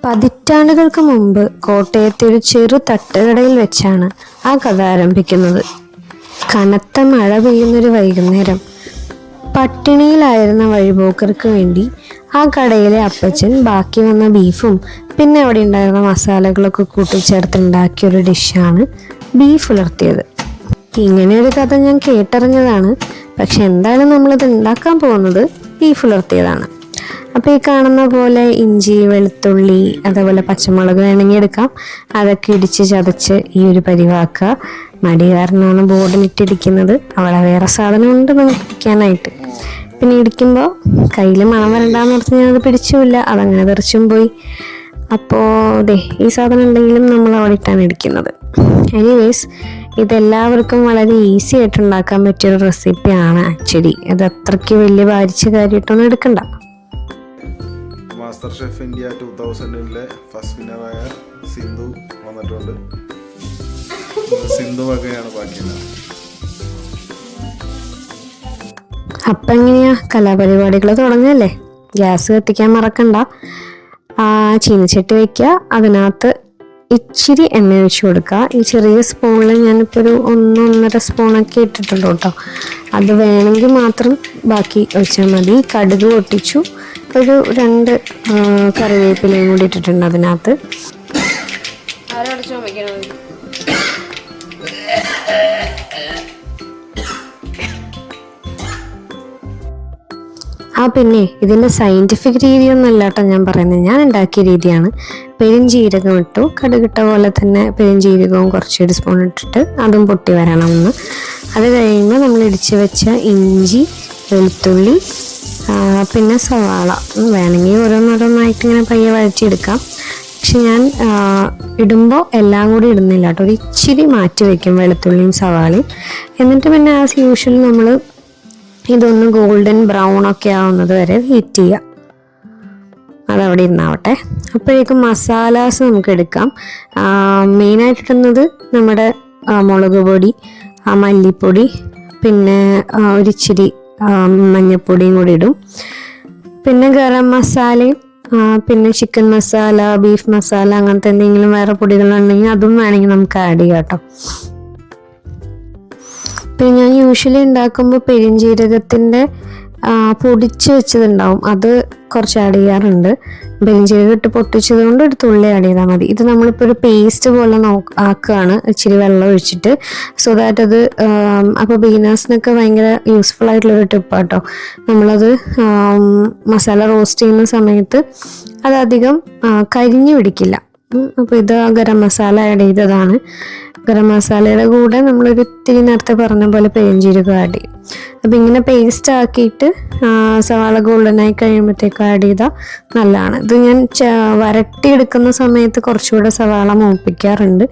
പതിറ്റാണ്ടുകൾക്ക് മുമ്പ് കോട്ടയത്തെ ഒരു ചെറു തട്ടുകടയിൽ വെച്ചാണ് ആ കഥ ആരംഭിക്കുന്നത്. കനത്ത മഴ പെയ്യുന്നൊരു വൈകുന്നേരം പട്ടിണിയിലായിരുന്ന വഴിപോക്കർക്ക് വേണ്ടി ആ കടയിലെ അപ്പച്ചൻ ബാക്കി വന്ന ബീഫും പിന്നെ അവിടെ ഉണ്ടായിരുന്ന മസാലകളൊക്കെ കൂട്ടിച്ചേർത്തുണ്ടാക്കിയൊരു ഡിഷാണ് ബീഫ് ഉലർത്തിയത്. ഇങ്ങനെയൊരു കഥ ഞാൻ കേട്ടറിഞ്ഞതാണ്, പക്ഷെ എന്തായാലും നമ്മളിത് ഉണ്ടാക്കാൻ പോകുന്നത് ബീഫ് ഉലർത്തിയതാണ്. അപ്പോൾ ഈ കാണുന്ന പോലെ ഇഞ്ചി, വെളുത്തുള്ളി, അതേപോലെ പച്ചമുളക് വേണമെങ്കിൽ എടുക്കാം. അതൊക്കെ ഇടിച്ച് ചതച്ച് ഈ ഒരു പരിവാക്കുക. മടികാരനാണ് ബോർഡിലിട്ടിരിക്കുന്നത്, അവിടെ വേറെ സാധനമുണ്ട് നമുക്ക് ഇടിക്കാനായിട്ട്. പിന്നെ ഇടിക്കുമ്പോൾ കയ്യിൽ മണം വരണ്ടാന്ന് ഓർത്ത് ഞാനത് പിടിച്ചുമില്ല, അതങ്ങനെ തെറിച്ചും പോയി. അപ്പോൾ ഈ സാധനം ഉണ്ടെങ്കിലും നമ്മൾ അവിടെ ഇട്ടാണ് ഇടിക്കുന്നത്. എനിവേസ്, ഇതെല്ലാവർക്കും വളരെ ഈസി ആയിട്ട് ഉണ്ടാക്കാൻ പറ്റിയൊരു റെസിപ്പിയാണ് ആക്ച്വലി. അത് അത്രയ്ക്ക് വലിയ ഭാരിച്ച കാര്യമായിട്ടൊന്നും എടുക്കണ്ട. മാസ്റ്റർ ഷെഫ് ഇന്ത്യ 2000-ലെ ഫസ്റ്റ് വിന്നറായ സിന്ധു വന്നിട്ടുണ്ട്. സിന്ധു വകയാണ് ബാക്കിയെല്ലാം. അപ്പം എങ്ങനെയാ കലാപരിപാടികൾ തുടങ്ങല്ലേ? ഗ്യാസ് കത്തിക്കാൻ മറക്കണ്ട. ചീനച്ചട്ടി വയ്ക്കുക, അതിനകത്ത് ഇച്ചിരി എണ്ണ ഒഴിച്ചു കൊടുക്കുക. ഈ ചെറിയ സ്പൂണിൽ ഞാനിപ്പോൾ ഒരു 1-1.5 സ്പൂണൊക്കെ ഇട്ടിട്ടുണ്ട് കേട്ടോ. അത് വേണമെങ്കിൽ മാത്രം ബാക്കി ഒഴിച്ചാൽ മതി. കടുക് പൊട്ടിച്ചു, ഒരു 2 കറിവേപ്പിലയും കൂടി ഇട്ടിട്ടുണ്ട് അതിനകത്ത്. പിന്നെ ഇതിൻ്റെ സയൻറ്റിഫിക് രീതിയൊന്നുമല്ല കേട്ടോ ഞാൻ പറയുന്നത്, ഞാൻ ഉണ്ടാക്കിയ രീതിയാണ്. പെരുംജീരകം ഇട്ടു, കടുകിട്ട പോലെ തന്നെ പെരുംജീരകവും കുറച്ചൊരു സ്പൂൺ ഇട്ടിട്ട് അതും പൊട്ടി വരണമെന്ന്. അത് കഴിയുമ്പോൾ നമ്മൾ ഇടിച്ച് വെച്ച ഇഞ്ചി, വെളുത്തുള്ളി, പിന്നെ സവാള വേണമെങ്കിൽ ഓരോന്നോരോന്നായിട്ട് ഇങ്ങനെ പയ്യെ വഴറ്റിയെടുക്കാം. പക്ഷെ ഞാൻ ഇടുമ്പോൾ എല്ലാം കൂടി ഇടുന്നില്ല കേട്ടോ, ഒരു ഇച്ചിരി മാറ്റി വയ്ക്കും വെളുത്തുള്ളിയും സവാളയും. എന്നിട്ട് പിന്നെ ആസ് യൂഷ്വൽ നമ്മൾ ഇതൊന്ന് ഗോൾഡൻ ബ്രൗൺ ഒക്കെ ആവുന്നത് വരെ ഹീറ്റ് ചെയ്യുക. അതവിടെ ഇരുന്നാവട്ടെ. അപ്പോഴേക്കും മസാലാസ് നമുക്ക് എടുക്കാം. മെയിനായിട്ട് ഇടുന്നത് നമ്മുടെ മുളക് പൊടി, മല്ലിപ്പൊടി, പിന്നെ ഒരിച്ചിരി മഞ്ഞൾപ്പൊടിയും കൂടി ഇടും. പിന്നെ ഗരം മസാലയും, പിന്നെ ചിക്കൻ മസാല, ബീഫ് മസാല, അങ്ങനത്തെ എന്തെങ്കിലും വേറെ പൊടികളുണ്ടെങ്കിൽ അതും വേണമെങ്കിൽ നമുക്ക് ആഡ് ചെയ്യാം കേട്ടോ. പിന്നെ ഞാൻ യൂഷ്വലി ഉണ്ടാക്കുമ്പോൾ പെരുംജീരകത്തിൻ്റെ പൊടിച്ച് വെച്ചതുണ്ടാവും, അത് കുറച്ച് ആഡ് ചെയ്യാറുണ്ട്. പെരുംജീരകം ഇട്ട് പൊട്ടിച്ചത് കൊണ്ട് ഒരു തുള്ളി ആഡ് ചെയ്താൽ മതി. ഇത് നമ്മളിപ്പോൾ ഒരു പേസ്റ്റ് പോലെ ആക്കുകയാണ്, ഇച്ചിരി വെള്ളം ഒഴിച്ചിട്ട്. സോ ദാറ്റ് അത് അപ്പോൾ ബിഗിനേഴ്സിനൊക്കെ ഭയങ്കര യൂസ്ഫുൾ ആയിട്ടുള്ളൊരു ടിപ്പാട്ടോ. നമ്മളത് മസാല റോസ്റ്റ് ചെയ്യുന്ന സമയത്ത് അതധികം കരിഞ്ഞു പിടിക്കില്ല. അപ്പോൾ ഇത് ഗരം മസാല ആഡ് ചെയ്തതാണ്. ഗരം മസാലയുടെ കൂടെ നമ്മളൊരു ഇത്തിരി നേരത്തെ പറഞ്ഞ പോലെ പെരുംജീരകം ആഡ് ചെയ്യും. അപ്പം ഇങ്ങനെ പേസ്റ്റ് ആക്കിയിട്ട് സവാള ഗോൾഡനായി കഴിയുമ്പോഴത്തേക്ക് ആഡ് ചെയ്താൽ നല്ലതാണ്. ഇത് ഞാൻ വരട്ടിയെടുക്കുന്ന സമയത്ത് കുറച്ചുകൂടെ സവാള മൂപ്പിക്കാറുണ്ട്.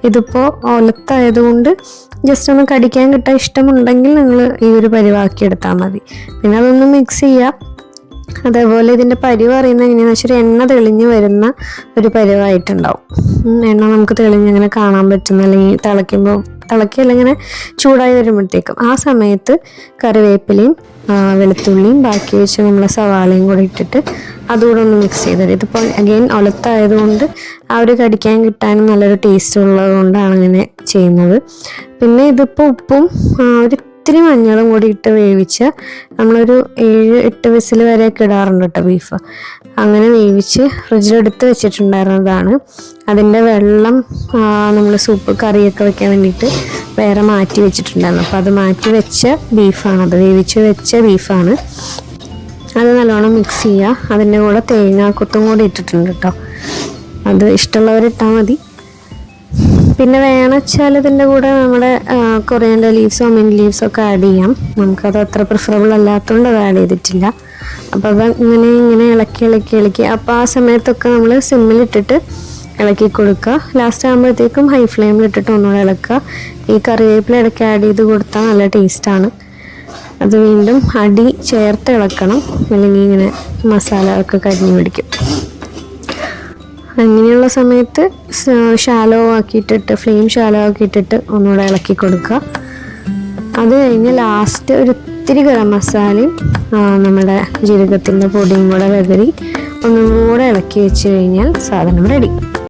ഇതിപ്പോൾ ഒലത്തായതുകൊണ്ട് ജസ്റ്റ് ഒന്ന് കടിക്കാൻ കിട്ടാൻ ഇഷ്ടമുണ്ടെങ്കിൽ നിങ്ങൾ ഈ ഒരു പരിവാക്കിയെടുത്താൽ മതി. പിന്നെ അതൊന്ന് മിക്സ് ചെയ്യുക. അതേപോലെ ഇതിൻ്റെ പരിവ് അറിയുന്നത് എങ്ങനെയാണെന്ന് വെച്ചാൽ എണ്ണ തെളിഞ്ഞ് വരുന്ന ഒരു പരിവായിട്ടുണ്ടാവും. എണ്ണ നമുക്ക് തെളിഞ്ഞിങ്ങനെ കാണാൻ പറ്റുന്ന, അല്ലെങ്കിൽ തിളക്കിയല്ല ഇങ്ങനെ ചൂടായി വരുമ്പോഴത്തേക്കും ആ സമയത്ത് കറിവേപ്പിലയും വെളുത്തുള്ളിയും ബാക്കി വെച്ച് നമ്മളെ സവാളയും കൂടി ഇട്ടിട്ട് അതുകൂടെ ഒന്ന് മിക്സ് ചെയ്തിട്ട്. ഇതിപ്പോൾ അഗെയിൻ ഒലത്തായതുകൊണ്ട് ആ ഒരു കടിക്കാൻ കിട്ടാനും നല്ലൊരു ടേസ്റ്റ് ഉള്ളത് കൊണ്ടാണ് അങ്ങനെ ചെയ്യുന്നത്. പിന്നെ ഇതിപ്പോൾ ഉപ്പും ഒത്തിരി മഞ്ഞളും കൂടി ഇട്ട് വേവിച്ച് നമ്മളൊരു 7-8 വിസിൽ വരെയൊക്കെ ഇടാറുണ്ട് കേട്ടോ ബീഫ്. അങ്ങനെ വേവിച്ച് ഫ്രിഡ്ജിലെടുത്ത് വെച്ചിട്ടുണ്ടായിരുന്നതാണ്. അതിൻ്റെ വെള്ളം നമ്മൾ സൂപ്പ് കറിയൊക്കെ വെക്കാൻ വേണ്ടിയിട്ട് വേറെ മാറ്റി വെച്ചിട്ടുണ്ടായിരുന്നു. അപ്പോൾ അത് മാറ്റി വെച്ച ബീഫാണ്, അത് വേവിച്ച് വെച്ച ബീഫാണ്. അത് നല്ലോണം മിക്സ് ചെയ്യുക. അതിൻ്റെ കൂടെ തേങ്ങാക്കൊത്തും കൂടി ഇട്ടിട്ടുണ്ട് കേട്ടോ, അത് ഇഷ്ടമുള്ളവരിട്ടാൽ മതി. പിന്നെ വേണമെന്ന് വെച്ചാൽ ഇതിൻ്റെ കൂടെ നമ്മുടെ കൊറിയാൻഡർ ലീവ്സോ മിൻറ്റ് ലീവ്സോ ഒക്കെ ആഡ് ചെയ്യാം. നമുക്കത് അത്ര പ്രിഫറബിൾ അല്ലാത്തതുകൊണ്ട് അത് ആഡ് ചെയ്തിട്ടില്ല. അപ്പോൾ അത് ഇങ്ങനെ ഇളക്കി അപ്പോൾ ആ സമയത്തൊക്കെ നമ്മൾ സിമ്മിലിട്ടിട്ട് ഇളക്കി കൊടുക്കുക. ലാസ്റ്റ് ആകുമ്പോഴത്തേക്കും ഹൈ ഫ്ലെയിമിലിട്ടിട്ട് ഒന്നുകൂടെ ഇളക്കുക. ഈ കറിവേപ്പില ഇടയ്ക്ക് ആഡ് ചെയ്ത് കൊടുത്താൽ നല്ല ടേസ്റ്റാണ്. അത് വീണ്ടും അടി ചേർത്ത് ഇളക്കണം, അല്ലെങ്കിൽ ഇങ്ങനെ മസാല ഒക്കെ കരിഞ്ഞു പിടിക്കും. അങ്ങനെയുള്ള സമയത്ത് ഷാലോ ആക്കിയിട്ടിട്ട്, ഫ്ലെയിം ഷാലോ ആക്കിയിട്ടിട്ട് ഒന്നുകൂടെ ഇളക്കി കൊടുക്കുക. അത് കഴിഞ്ഞ് ലാസ്റ്റ് ഒരു ഇത്തിരി ഗരം മസാലയും നമ്മുടെ ജീരകത്തിൻ്റെ പൊടിയും കൂടെ വെതറി ഒന്നും കൂടെ ഇളക്കി വെച്ച് കഴിഞ്ഞാൽ സാധനം റെഡി.